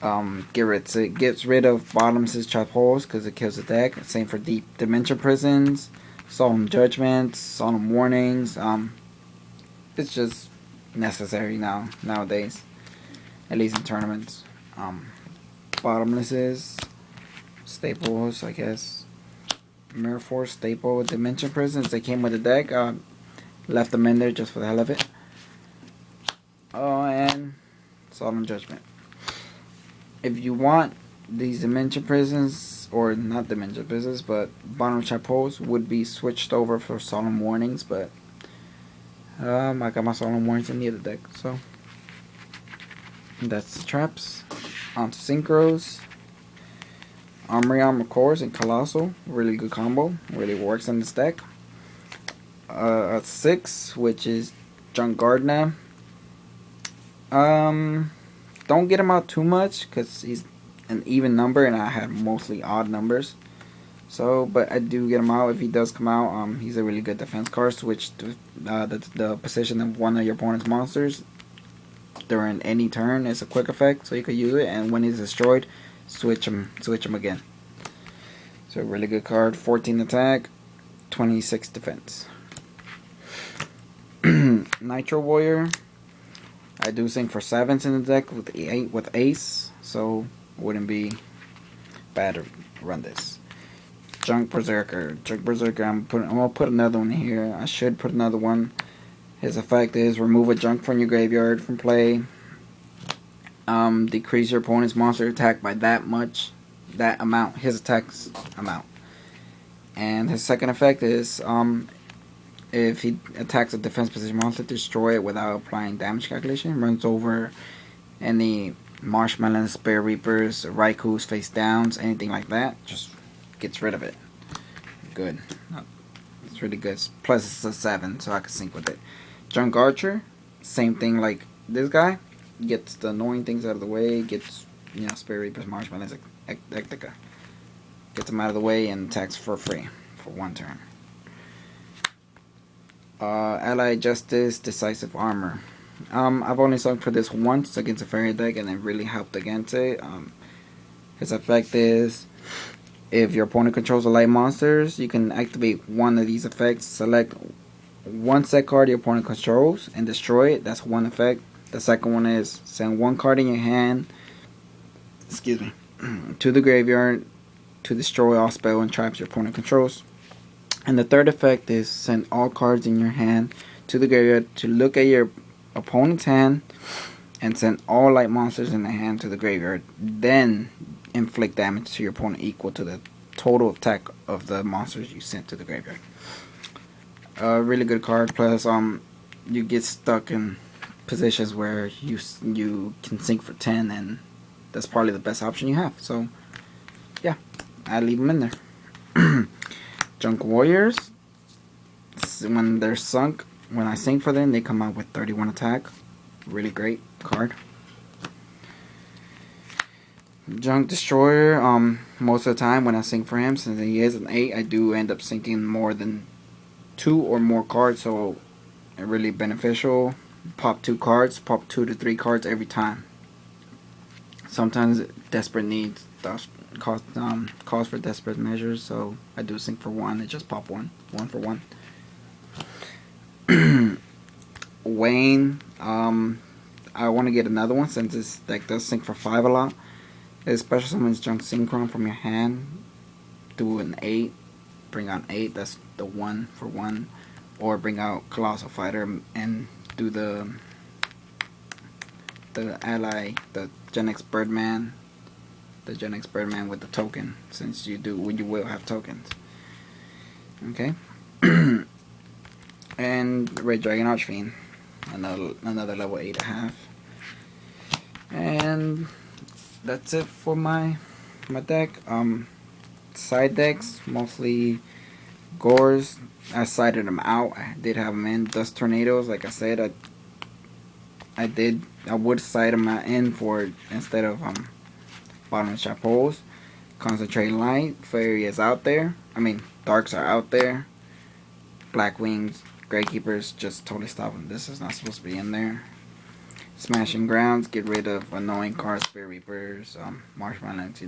Gets rid of bottomless trap holes because it kills the deck. Same for deep dimension prisons, solemn judgments, solemn warnings. It's just necessary nowadays, at least in tournaments. Bottomlesses, staples, I guess. Mirror Force, staple, dimension prisons. They came with the deck. Left them in there just for the hell of it. Oh, and solemn judgment. If you want these dimension prisons, or not dimension prisons, but bottom trap holes would be switched over for solemn warnings, but I got my solemn warnings in the other deck, so that's the traps. On to synchros. Armory Cores and Colossal, really good combo, really works in this deck. 6, which is Junk Gardner. Don't get him out too much because he's an even number and I have mostly odd numbers. So, but I do get him out if he does come out. He's a really good defense card. Switch to the position of one of your opponent's monsters during any turn. It's a quick effect, so you could use it. And when he's destroyed, switch him again. So, really good card. 14 attack, 26 defense. Nitro Warrior. I do sync for 7s in the deck with Ace, so wouldn't be bad to run this. Junk Berserker. I'm gonna put another one here. I should put another one. His effect is remove a junk from your graveyard from play. Decrease your opponent's monster attack by that amount. His attack's amount. And his second effect is if he attacks a defense position monster, destroy it without applying damage calculation. Runs over any Marshmallows, Bear Reapers, Raikus, face downs, anything like that. Just gets rid of it. Good. It's really good. Plus it's a 7, so I can sync with it. Junk Archer, same thing like this guy. Gets the annoying things out of the way. Gets, Bear Reapers, Marshmallows, Ectica. Gets them out of the way and attacks for free for 1 turn. Allied Justice, Decisive Armor. I've only sung for this once against a fairy deck and it really helped against it. His effect is if your opponent controls the light monsters, you can activate one of these effects. Select one set card your opponent controls and destroy it. That's one effect. The second one is send one card in your hand to the graveyard to destroy all spell and traps your opponent controls. And the third effect is send all cards in your hand to the graveyard to look at your opponent's hand and send all light monsters in the hand to the graveyard. Then inflict damage to your opponent equal to the total attack of the monsters you sent to the graveyard. Really good card. Plus, you get stuck in positions where you can sync for 10, and that's probably the best option you have. So, yeah, I leave them in there. Junk Warriors, when they're sunk, when I sync for them, they come out with 31 attack. Really great card. Junk Destroyer, most of the time when I sync for him, since he is an 8, I do end up syncing more than 2 or more cards, so it's really beneficial. Pop 2 cards, pop 2 to 3 cards every time. Sometimes desperate needs calls for desperate measures, so I do sync for 1. I just pop 1 for 1. Wayne, I want to get another one since this deck does sync for 5 a lot. Especially summons Junk Synchron from your hand. Do an 8, bring out 8. That's the 1 for 1. Or bring out Colossal Fighter and do the ally, the Gen X Birdman. The Gen X Birdman with the token, since you will have tokens. Okay. And Red Dragon Archfiend, another level 8.5. And that's it for my deck. Side decks, mostly Gores. I sided them out. I did have them in. Dust Tornadoes, like I said, I would side them in for instead of bottom trap holes. Concentrate Light, Fairy is out there. Darks are out there. Black Wings, Grey Keepers, just totally stop them. This is not supposed to be in there. Smashing grounds, get rid of annoying cards, Spirit Reapers, marshmallows,